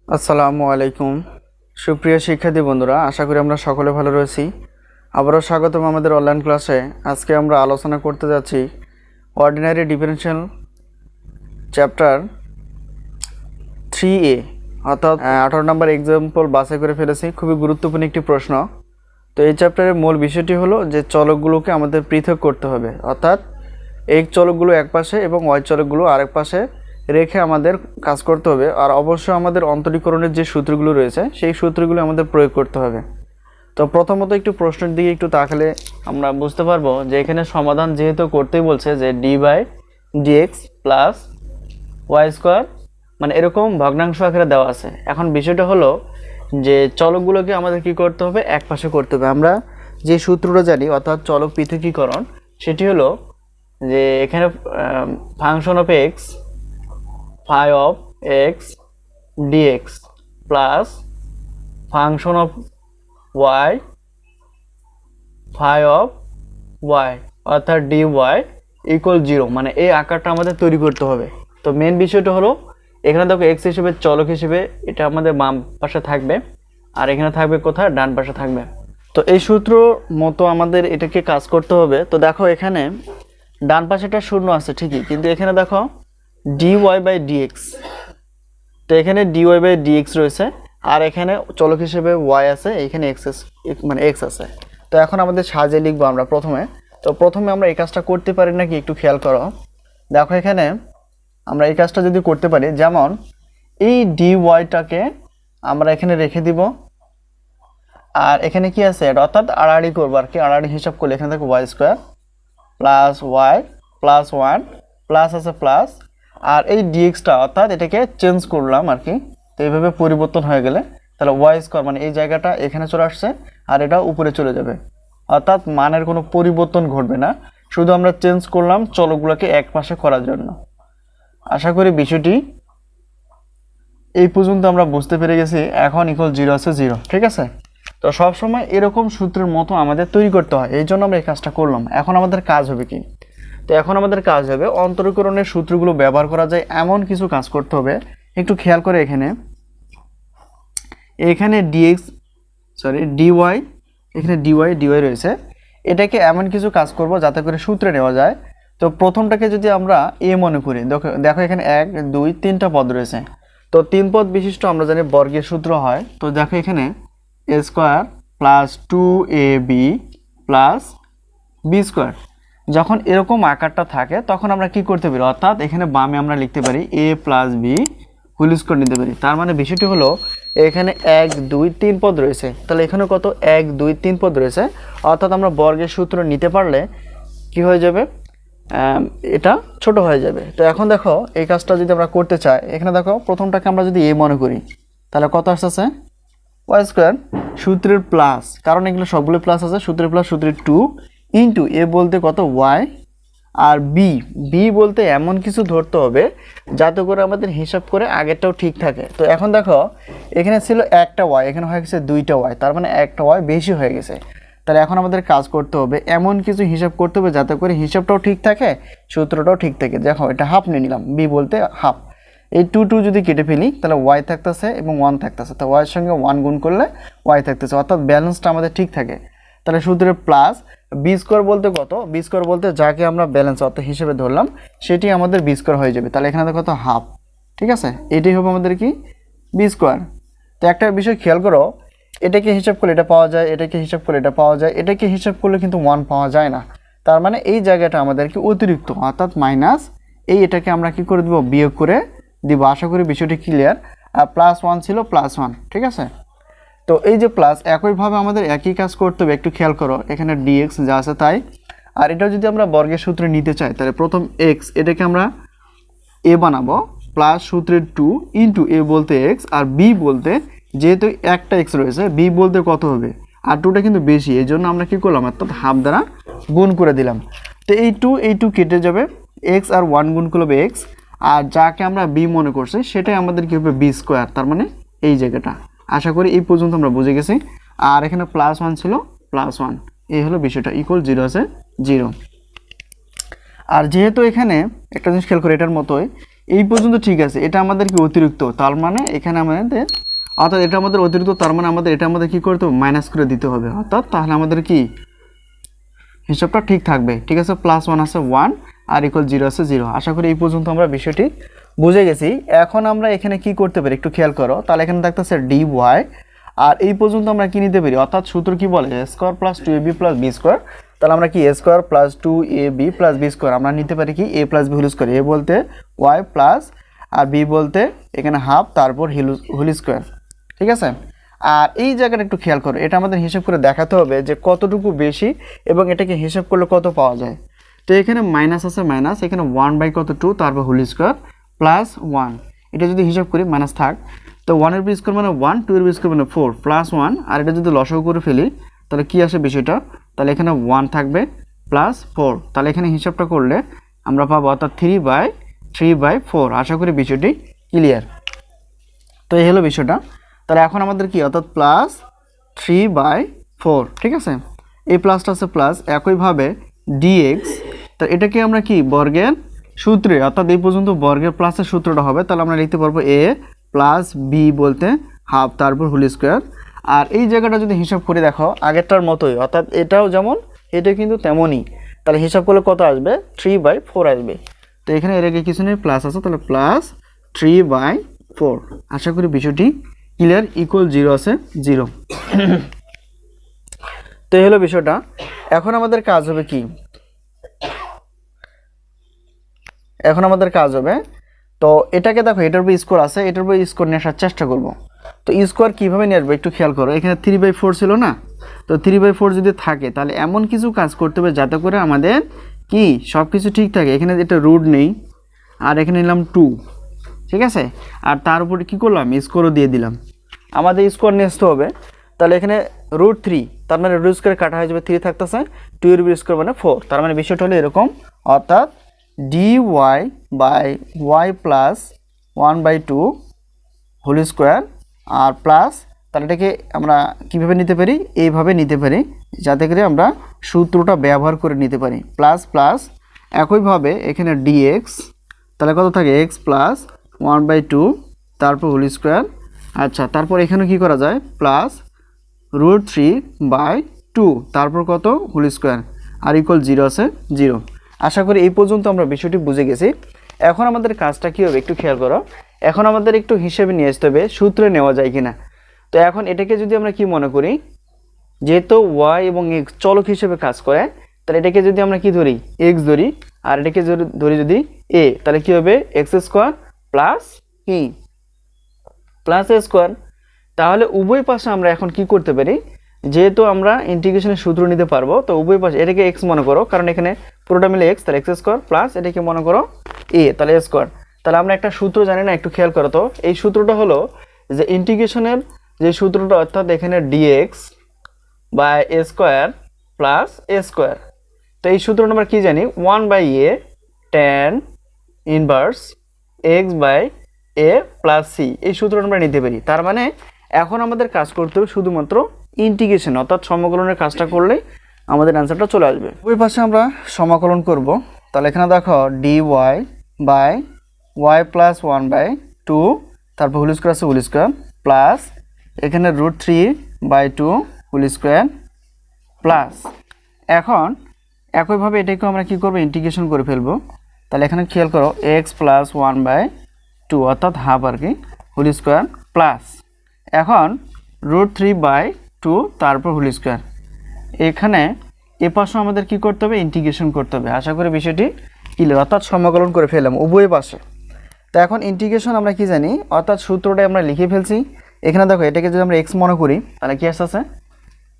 আসসালামু আলাইকুম সুপ্রিয় শিক্ষার্থী বন্ধুরা, আশা করি আমরা সকলে ভালো রয়েছি। আবারও স্বাগতম আমাদের অনলাইন ক্লাসে। আজকে আমরা আলোচনা করতে যাচ্ছি অর্ডিনারি ডিফারেনশিয়াল চ্যাপ্টার 3A, অর্থাৎ 18 নম্বর এক্সাম্পল বাছাই করে ফেলেছি। খুবই গুরুত্বপূর্ণ একটি প্রশ্ন। তো এই চ্যাপ্টারের মূল বিষয়টি হলো যে চলকগুলোকে আমাদের পৃথক করতে হবে, অর্থাৎ এই চলকগুলো এক পাশে এবং ওয়াই চলকগুলো আরেক পাশে রেখে আমাদের কাজ করতে হবে। আর অবশ্যই আমাদের অন্তরীকরণের যে সূত্রগুলো রয়েছে সেই সূত্রগুলো আমাদের প্রয়োগ করতে হবে। তো প্রথমত একটু প্রশ্নের দিকে একটু তাকালে আমরা বুঝতে পারবো যে এখানে সমাধান যেহেতু করতেই বলছে যে d/dx প্লাস ওয়াই স্কোয়ার, মানে এরকম ভগ্নাংশ আকারে দেওয়া আছে। এখন বিষয়টা হলো যে চলকগুলোকে আমাদের কি করতে হবে, এক পাশে করতে হবে। আমরা যে সূত্রটা জানি অর্থাৎ চলক পৃথকীকরণ, সেটি হলো যে এখানে function of x phi of x dx plus function of y phi of y অর্থাৎ dy ইকুয়াল 0, মানে এই আকারটা আমাদের তৈরি করতে হবে। তো মেন বিষয়টা হলো এখানে দেখো x হিসেবে চলক হিসেবে এটা আমাদের বাম পাশে থাকবে, আর এখানে থাকবে কোথায়, ডান পাশে থাকবে। তো এই সূত্র মতো আমাদের এটাকে কাজ করতে হবে। তো দেখো এখানে ডান পাশেটা শূন্য আছে ঠিকই, কিন্তু এখানে দেখো dy/dx, তো এখানে dy/dx রয়েছে, আর এখানে চলক হিসেবে y আছে, এখানে x মানে x আছে। তো এখন আমাদের সাজিয়ে লিখবো আমরা প্রথমে আমরা এই কাজটা করতে পারি নাকি একটু খেয়াল করো। দেখো এখানে আমরা এই কাজটা যদি করতে পারি, যেমন এই dy-টাকে আমরা এখানে রেখে দিব, আর এখানে কি আছে এটা অর্থাৎ আড়াআড়ি করবো আর কি। আড়াআড়ি হিসাব করলে এখানে দেখো y square plus y plus 1 plus আছে প্লাস, আর এই ডিএক্সটা অর্থাৎ এটাকে চেঞ্জ করলাম আর কি। তো এইভাবে পরিবর্তন হয়ে গেলে তাহলে ওয়াই স্কোয়ার, মানে এই জায়গাটা এখানে চলে আসছে আর এটা উপরে চলে যাবে, অর্থাৎ মানের কোনো পরিবর্তন ঘটবে না, শুধু আমরা চেঞ্জ করলাম চলকগুলোকে এক পাশে করার জন্য। আশা করি বিষয়টি এই পর্যন্ত আমরা বুঝতে পেরে গেছি। এখন ইকুয়াল 0 আছে 0, ঠিক আছে। তো সবসময় এরকম সূত্রের মতো আমাদের তৈরি করতে হয়, এই জন্য আমরা এই কাজটা করলাম। এখন আমাদের কাজ হবে কি, তো এখন আমাদের কাজ হবে অন্তরীকরণের সূত্রগুলো ব্যবহার করা যায় এমন কিছু কাজ করতে হবে। একটু খেয়াল করে এখানে এখানে dy রয়েছে, এটাকে এমন কিছু কাজ করব যাতে করে সূত্রে নেওয়া যায়। তো প্রথমটাকে যদি আমরা a মনে করি, দেখো এখানে 1 2 3টা পদ রয়েছে। তো 3 পদ বিশিষ্ট আমরা জানি বর্গের সূত্র হয়। তো দেখো এখানে a square plus 2ab plus b square, যখন এরকম আকারটা থাকে তখন আমরা কি করতে পারি, অর্থাৎ এখানে বামে আমরা লিখতে পারি a plus b whole square নিতে পারি। তার মানে বিষয়টি হলো এখানে 1 2 3 পদ রয়েছে, তাহলে এখানে কত 1 2 3 পদ রয়েছে, অর্থাৎ আমরা বর্গের সূত্র নিতে পারলে কি হয়ে যাবে, এটা ছোট হয়ে যাবে। তো এখন দেখো এই কাজটা যদি আমরা করতে চাই, এখানে দেখো প্রথমটাকে আমরা যদি a মনে করি, তাহলে কত আসছে ওয়াই স্কোয়ার সূত্রের প্লাস, কারণ এগুলো সবগুলো প্লাস আছে, সূত্রের প্লাস সূত্রের 2 ইন্টু এ বলতে কত ওয়াই, আর বি বলতে এমন কিছু ধরতে হবে যাতে করে আমাদের হিসাব করে আগেরটাও ঠিক থাকে। তো এখন দেখো এখানে ছিল একটা ওয়াই, এখানে হয়ে গেছে 2টা ওয়াই, তার মানে একটা ওয়াই বেশি হয়ে গেছে। তাহলে এখন আমাদের কাজ করতে হবে এমন কিছু হিসাব করতে হবে যাতে করে হিসাবটাও ঠিক থাকে, সূত্রটাও ঠিক থাকে। দেখো এটা হাফ নিয়ে নিলাম, বি বলতে হাফ। এই 2 যদি কেটে ফেলি তাহলে ওয়াই থাকতেছে এবং 1 থাকতেছে, তো ওয়াইয়ের সঙ্গে 1 গুণ করলে ওয়াই থাকতেছে, অর্থাৎ ব্যালেন্সটা আমাদের ঠিক থাকে। তাহলে সূত্রের প্লাস বি স্কোয়ার বলতে কত, বি স্কোয়ার বলতে যাকে আমরা ব্যালেন্স অর্থাৎ হিসেবে ধরলাম সেটি আমাদের বি স্কোয়ার হয়ে যাবে। তাহলে এখানে কত হাফ, ঠিক আছে, এটাই হবে আমাদের কি বি স্কোয়ার। তো একটা বিষয় খেয়াল করো, এটাকে হিসাব করলে এটা পাওয়া যায়, এটাকে হিসাব করলে এটা পাওয়া যায়, এটাকে হিসাব করলে কিন্তু 1 পাওয়া যায় না। তার মানে এই জায়গাটা আমাদেরকে অতিরিক্ত, অর্থাৎ মাইনাস, এটাকে আমরা কি করে দিব, বিয়োগ করে দিব। আশা করি বিষয়টি ক্লিয়ার। আর প্লাস 1 ছিল প্লাস 1, ঠিক আছে। তো এই যে প্লাস, একইভাবে আমাদের একই কাজ করতে হবে। একটু খেয়াল করো এখানে dx যা আছে তাই, আর এটা যদি আমরা বর্গের সূত্রে নিতে চাই তাহলে প্রথম x এটাকে আমরা a বানাবো, প্লাস সূত্রের 2 ইন্টু a বলতে x, আর b বলতে যেহেতু একটা x রয়েছে, b বলতে কত হবে, আর 2টা কিন্তু বেশি, এই জন্য আমরা কি করলাম অর্থাৎ হাফ দ্বারা গুণ করে দিলাম। তো এই 2 কেটে যাবে, x আর 1 গুণ করলে x, আর যাকে আমরা b মনে করছি সেটাই আমাদের কি হবে b স্কোয়ার, তার মানে এই জায়গাটা। আশা করি এই পর্যন্ত আমরা বুঝে গেছি। আর এখানে প্লাস 1 ছিল প্লাস 1, এই হলো বিষয়টা, ইকুয়াল 0 আছে 0। আর যেহেতু এখানে একটা জিনিস খেয়াল করে, এটার মতোই এই পর্যন্ত ঠিক আছে, এটা আমাদের কি অতিরিক্ত, তার মানে এখানে আমাদের অর্থাৎ এটা আমাদের অতিরিক্ত, তার মানে এটা আমাদের কি করতে হবে, মাইনাস করে দিতে হবে, অর্থাৎ তাহলে আমাদের কি হিসাবটা ঠিক থাকবে। ঠিক আছে, +1 আছে 1 আর ইকুয়াল 0 আছে 0। আশা করি এই পর্যন্ত আমরা বিষয়টি বুঝে গেছি। এখন আমরা এখানে কি করতে পারি একটু খেয়াল করো, তাহলে এখানে থাকতেছে dy, আর এই পর্যন্ত আমরা কি নিতে পারি, অর্থাৎ সূত্র কি বলে a² + 2ab + b²। তাহলে আমরা কি a² + 2ab + b² আমরা নিতে পারি কি a + b whole square, a বলতে y প্লাস আর b বলতে এখানে হাফ তারপর হোল স্কয়ার। ঠিক আছে, আর এই জায়গাটা একটু খেয়াল করো, এটা আমাদের হিসাব করে দেখাতে হবে যে কতটুকু বেশি এবং এটাকে হিসাব করলে কত পাওয়া যায়। তো এখানে মাইনাস আছে মাইনাস, এখানে 1/2 তারপর হোল স্কয়ার প্লাস 1, এটা যদি হিসাব করি মাইনাস থাক, তো 1 এর বি স্কয়ার মানে 1, 2 এর বি স্কয়ার মানে 4 প্লাস 1, আর এটা যদি লসাগু করে ফেলি তাহলে কি আসে বিষয়টা, তাহলে এখানে 1 থাকবে প্লাস 4, তাহলে এখানে হিসাবটা করলে আমরা পাবো অর্থাৎ 3/4। আশা করি বিষয়টি ক্লিয়ার। তো এই হলো বিষয়টা। তাহলে এখন আমাদের কি অর্থাৎ +3/4। ঠিক আছে, এই প্লাসটা আছে প্লাস, একইভাবে dx, তো এটাকে আমরা কি বর্গের সূত্রে, অর্থাৎ এই পর্যন্ত বর্গের প্লাসের সূত্রটা হবে, তাহলে আমরা লিখতে পারবো a + b বলতে হাফ তারপর হোল স্কয়ার। আর এই জায়গাটা যদি হিসাব করে দেখো আগেরটার মতোই, অর্থাৎ এটাও যেমন এটা কিন্তু তেমনই, তাহলে হিসাব করলে কত আসবে, 3/4 আসবে। তো এখানে এর আগে কিছু নেই, প্লাস আছে, তাহলে +3/4। আশা করি বিষয়টি ক্লিয়ার, ইকুয়াল 0 আছে 0। তো এই হলো বিষয়টা। এখন আমাদের কাজ হবে কি, এখন আমাদের কাজ হবে, তো এটাকে দেখো এটার উপর স্কোর আছে, এটার উপর স্কোর নিয়ে আসার চেষ্টা করব। তো স্কোর কীভাবে নিয়ে আসবো একটু খেয়াল করো, এখানে 3/4 ছিল না, তো 3/4 যদি থাকে তাহলে এমন কিছু কাজ করতে হবে যাতে করে আমাদের কি সব কিছু ঠিক থাকে। এখানে এটা রুট নেই, আর এখানে নিলাম 2, ঠিক আছে, আর তার উপরে কী করলাম স্কোরও দিয়ে দিলাম, আমাদের স্কোর নিয়ে আসতে হবে। তাহলে এখানে √3, তার মানে রুট স্কোয়ার কাটা হয়ে যাবে, 3 থাকতেছে, 2 এর স্কোয়ার মানে 4, তার মানে বিষয়টা হলো এরকম, অর্থাৎ dy/y + 1/2 হোল স্কোয়ার আর প্লাস, তাহলে এটাকে আমরা কীভাবে নিতে পারি, এইভাবে নিতে পারি যাতে করে আমরা সূত্রটা ব্যবহার করে নিতে পারি, প্লাস প্লাস একইভাবে এখানে dx, তাহলে কত থাকে x + 1/2 তারপর হোল স্কোয়ার। আচ্ছা, তারপর এখানে কি করা যায়, প্লাস √3/2 তারপর কত হোল স্কোয়ার আর ইকুয়াল 0 আছে 0। আশা করি এই পর্যন্ত আমরা বিষয়টি বুঝে গেছি। এখন আমাদের কাজটা কী হবে একটু খেয়াল করো, এখন আমাদের একটু হিসেবে নিয়ে আসতে হবে সূত্রে নেওয়া যায় কিনা। তো এখন এটাকে যদি আমরা কি মনে করি, যেহেতু y এবং x চলক হিসেবে কাজ করে, তাহলে এটাকে যদি আমরা কি ধরি x ধরি, আর এটাকে ধরি যদি a, তাহলে কি হবে x² প্লাস কি প্লাস a²। তাহলে উভয় পাশে আমরা এখন কি করতে পারি, যেহেতু আমরা ইন্টিগ্রেশনের সূত্র নিতে পারবো, তো উভয় পাশে এটাকে x মনে করো, কারণ এখানে পুরোটা মিলে x, তাহলে x² প্লাস এটাকে মনে করো a, তাহলে a²। তাহলে আমরা একটা সূত্র জানি না, একটু খেয়াল করো তো, এই সূত্রটা হলো যে ইন্টিগ্রেশনের যে সূত্রটা, অর্থাৎ এখানে dx/a² প্লাস a²। তো এই সূত্রটা আমরা কি জানি, 1/a tan inverse x/a plus c, এই সূত্রটা আমরা নিতে পারি। তার মানে এখন আমাদের কাজ করতে হবে শুধুমাত্র ইন্টিগ্রেশন, অর্থাৎ সমাকলনের কাজটা করলেই আমাদের অ্যান্সারটা চলে আসবে। ওই পাশে আমরা সমাকলন করব, তাহলে এখানে দেখো dy/y + 1/2 তারপর হোল স্কোয়ার আছে হোল স্কোয়ার প্লাস এখানে √3/2 হোল স্কোয়ার প্লাস, এখন একইভাবে এটাকে আমরা কি করব ইন্টিগ্রেশন করে ফেলবো। তাহলে এখানে খেয়াল করো x + 1/2 অর্থাৎ হাফ আর কি হোল স্কোয়ার প্লাস, এখন √3/2 তারপর হোল স্কোয়ার, এখানে এ পাশে আমাদের কি করতে হবে ইন্টিগ্রেশন করতে হবে। আশা করি বিষয়টি ক্লিয়ার, অর্থাৎ সমাকলন করে ফেললাম উভয় পাশে। তো এখন ইন্টিগ্রেশন আমরা কি জানি, অর্থাৎ সূত্রটা আমরা লিখে ফেলছি। এখানে দেখো এটাকে যদি আমরা x মনে করি তাহলে কি আসতেছে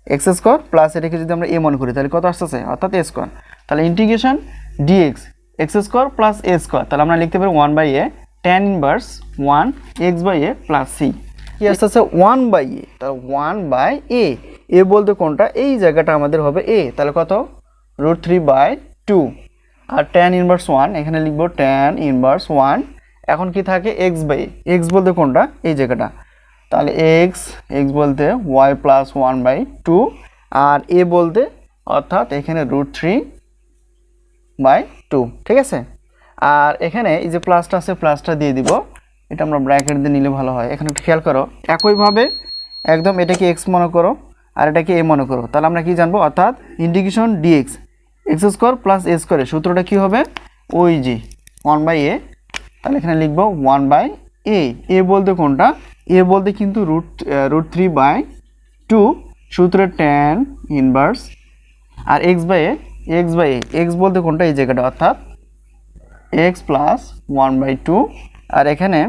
x² প্লাস এটাকে যদি আমরা a মনে করি তাহলে কত আসতেছে অর্থাৎ a²। তাহলে integration dx x² plus a², তাহলে আমরা লিখতে পারি 1/a tan inverse 1 x/a plus c, কি আসতেছে 1/a, তাহলে 1/a, a বলতে কোনটা, এই জায়গাটা আমাদের হবে a, তাহলে কত √3/2 আর tan ইনভার্স 1, এখানে লিখবো tan ইনভার্স 1, এখন কি থাকে x/a, x বলতে কোনটা এই জায়গাটা, তাহলে x বলতে y + 1/2 আর a বলতে অর্থাৎ এখানে √3/2, ঠিক আছে। আর এখানে এই যে প্লাসটা আছে প্লাসটা দিয়ে দিব, এটা আমরা ব্র্যাকেট দিয়ে নিলে ভালো হয়। এখানে একটু খেয়াল করো, একইভাবে একদম এটাকে এক্স মনে করো আর এটাকে এ মনে করো, তাহলে আমরা কি জানবো, অর্থাৎ integration dx x square plus a স্কোয়ারের সূত্রটা কী হবে, ওই জি 1/a। তাহলে এখানে লিখবো 1/a। এ বলতে কোনটা, এ বলতে কিন্তু √3/2 সূত্রে tan ইনভার্স, আর এক্স বলতে কোনটা, এই জায়গাটা, অর্থাৎ এক্স প্লাস 1/2, আর এখানে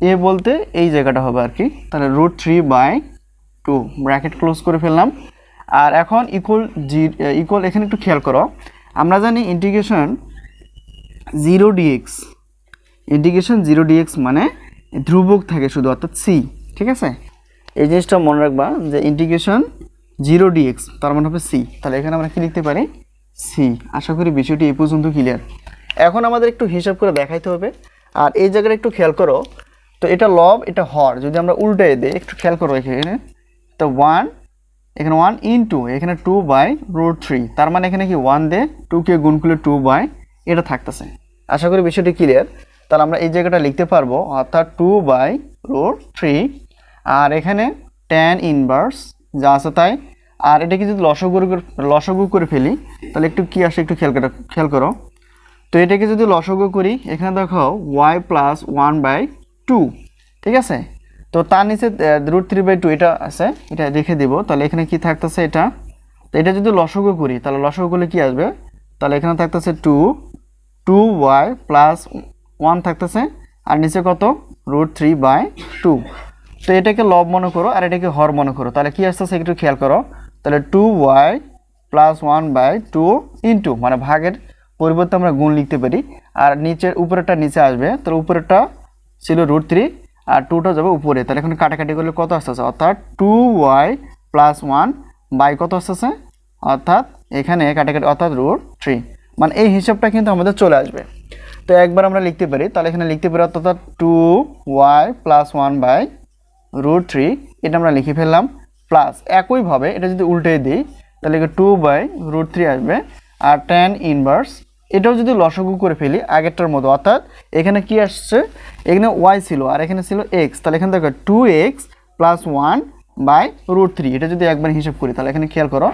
এ বলতে এই জায়গাটা হবে আর কি, তাহলে √3/2 ব্র্যাকেট ক্লোজ করে ফেললাম। আর এখন ইকুয়াল এখানে একটু খেয়াল করো, আমরা জানি ইন্টিগ্রেশন 0 dx মানে ধ্রুবক থাকে শুধু, অর্থাৎ সি, ঠিক আছে। এই জিনিসটা মনে রাখবা যে ইন্টিগ্রেশন 0 dx তার মানে হবে সি, তাহলে এখানে আমরা কি লিখতে পারি, সি। আশা করি বিষয়টি এই পর্যন্ত ক্লিয়ার। এখন আমাদের একটু হিসাব করে দেখাইতে হবে, আর এই জায়গাটা একটু খেয়াল করো, তো এটা লব এটা হর, যদি আমরা উল্টায় দিই একটু খেয়াল করো এখানে, তো 1 এখানে 1 ইনটু এখানে 2/√3, তার মানে এখানে কি 1 দিয়ে 2কে গুণ করলে 2 এটা থাকতেছে। আশা করি বিষয়টি ক্লিয়ার। তাহলে আমরা এই জায়গাটা লিখতে পারবো, অর্থাৎ 2/√3, আর এখানে tan ইনভার্স যা আছে তাই, আর এটাকে যদি লসাগু করে ফেলি তাহলে একটু কি আসে একটু খেয়াল করো, তো এটাকে যদি লসাগু করি এখানে দেখো y প্লাস 1/2, ঠিক আছে। তো তার নিচে √3/2 এটা আছে, এটা রেখে দিব, তাহলে এখানে কি থাকতেছে এটা, তো এটা যদি লসাগু করি তাহলে লসাগু করলে কি আসবে, তাহলে এখানে থাকতেছে 2y প্লাস 1 থাকতেছে, আর নিচে কত √3/2। তো এটাকে লব মনে করো আর এটাকে হর মনে করো, তাহলে কি আসতেছে একটু খেয়াল করো, তাহলে 2y প্লাস 1/2 ইন্টু, মানে ভাগের পরিবর্তে আমরা গুণ লিখতে পারি, আর নিচের উপরেরটা নিচে আসবে, তাহলে উপরেরটা ছিল √3 আর 2টা যাবে উপরে, তাহলে এখন কাটাকাটি করলে কত আসতেছে, অর্থাৎ 2y প্লাস 1 কত আসতেছে, অর্থাৎ এখানে কাটাকাটি অর্থাৎ √3, মানে এই হিসাবটা কিন্তু আমাদের চলে আসবে। তো একবার আমরা লিখতে পারি, তাহলে এখানে লিখতে পারি অর্থাৎ 2y প্লাস 1/√3, এটা আমরা লিখে ফেললাম, প্লাস একইভাবে এটা যদি উল্টে দিই তাহলে 2/√3 আসবে, আর tan ইনভার্স এটাও যদি লসাগু করে ফেলি আগেরটার মতো, অর্থাৎ এখানে কি আসছে, এখানে y ছিল আর এখানে ছিল x, তাহলে এখানে দেখো 2x প্লাস 1/√3, এটা যদি একবার হিসাব করি তাহলে এখানে খেয়াল করো,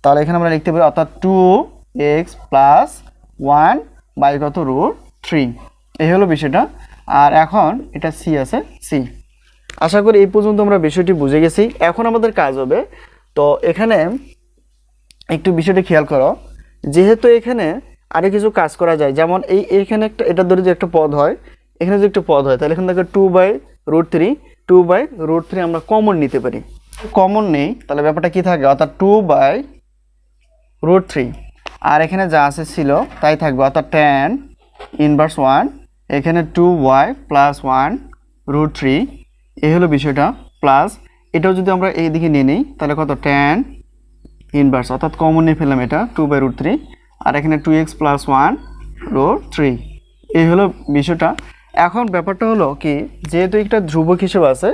তাহলে এখানে আমরা লিখতে পারি অর্থাৎ 2x প্লাস 1 কত √3, এই হলো বিষয়টা। আর এখন এটা সি আছে, সি। আশা করি এই পর্যন্ত আমরা বিষয়টি বুঝে গেছি। এখন আমাদের কাজ হবে, তো এখানে একটু বিষয়টি খেয়াল করো, যেহেতু এখানে আরও কিছু কাজ করা যায়, যেমন এইখানে একটা, এটা ধরে যে একটা পদ হয়, এখানে যদি একটা পদ হয় তাহলে এখানে দেখো 2/√3 আমরা কমন নিতে পারি, কমন নেই তাহলে ব্যাপারটা কি থাকে, অর্থাৎ 2/√3, আর এখানে যা আছে ছিল তাই থাকবে, অর্থাৎ tan ইনভার্স 1, এখানে 2y প্লাস 1√3, এই হলো বিষয়টা, প্লাস এটাও যদি আমরা এই দিকে নিয়ে নিই তাহলে কত tan ইনভার্স, অর্থাৎ কমন নিয়ে ফেললাম এটা 2/√3, আর এখানে 2x প্লাস 1√3, এই হলো বিষয়টা। এখন ব্যাপারটা হলো কি, যেহেতু একটা ধ্রুবক হিসেবে আছে,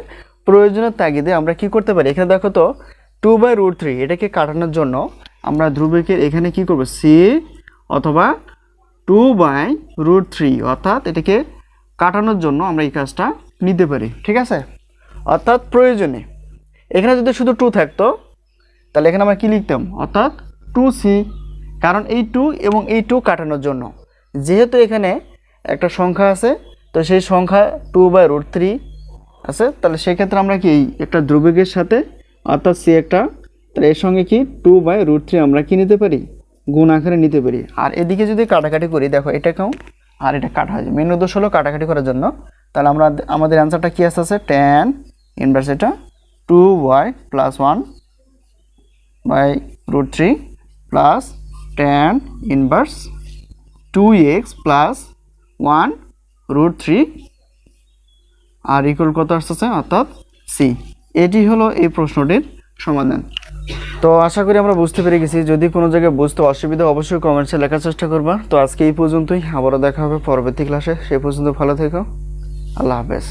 প্রয়োজনের তাগিদে আমরা কি করতে পারি, এখানে দেখো তো 2/√3 এটাকে কাটানোর জন্য আমরা ধ্রুবকের এখানে কি করব, সি অথবা 2/√3, অর্থাৎ এটাকে কাটানোর জন্য আমরা এই কাজটা নিতে পারি, ঠিক আছে। অর্থাৎ প্রয়োজনে এখানে যদি শুধু 2 থাকতো তাহলে এখানে আমরা কি লিখতাম, অর্থাৎ 2c, কারণ এই 2 এবং এই 2 কাটানোর জন্য, যেহেতু এখানে একটা সংখ্যা আছে, তো সেই সংখ্যা 2/√3 আছে, তাহলে সেক্ষেত্রে আমরা কি একটা ধ্রুবকের সাথে অর্থাৎ সি একটা, তাহলে এর সঙ্গে কি 2/√3 আমরা কি নিতে পারি, গুণ আকারে নিতে পারি। আর এদিকে যদি কাটাকাটি করি দেখো এটাকেও আর এটা কাটা হয়ে যায়, মেন উদ্দেশ্য হলো কাটাকাটি করার জন্য, তাহলে আমাদের অ্যান্সারটা কি আসছে, tan ইনভার্স এটা 2y plus 1/√3 plus tan inverse 2x plus 1√3 আর ইকুয়াল কত আসছে, অর্থাৎ সি। এটি হলো এই প্রশ্নটির সমাধান। তো আশা করি আমরা বুঝতে পেরে গেছি। যদি কোনো জায়গায় বুঝতে অসুবিধা অবশ্যই কমেন্টসে লেখার চেষ্টা করবা। তো আজকে এই পর্যন্তই, আবারও দেখা হবে পরবর্তী ক্লাসে। সেই পর্যন্ত ভালো থেকো, আল্লাহ হাফেজ।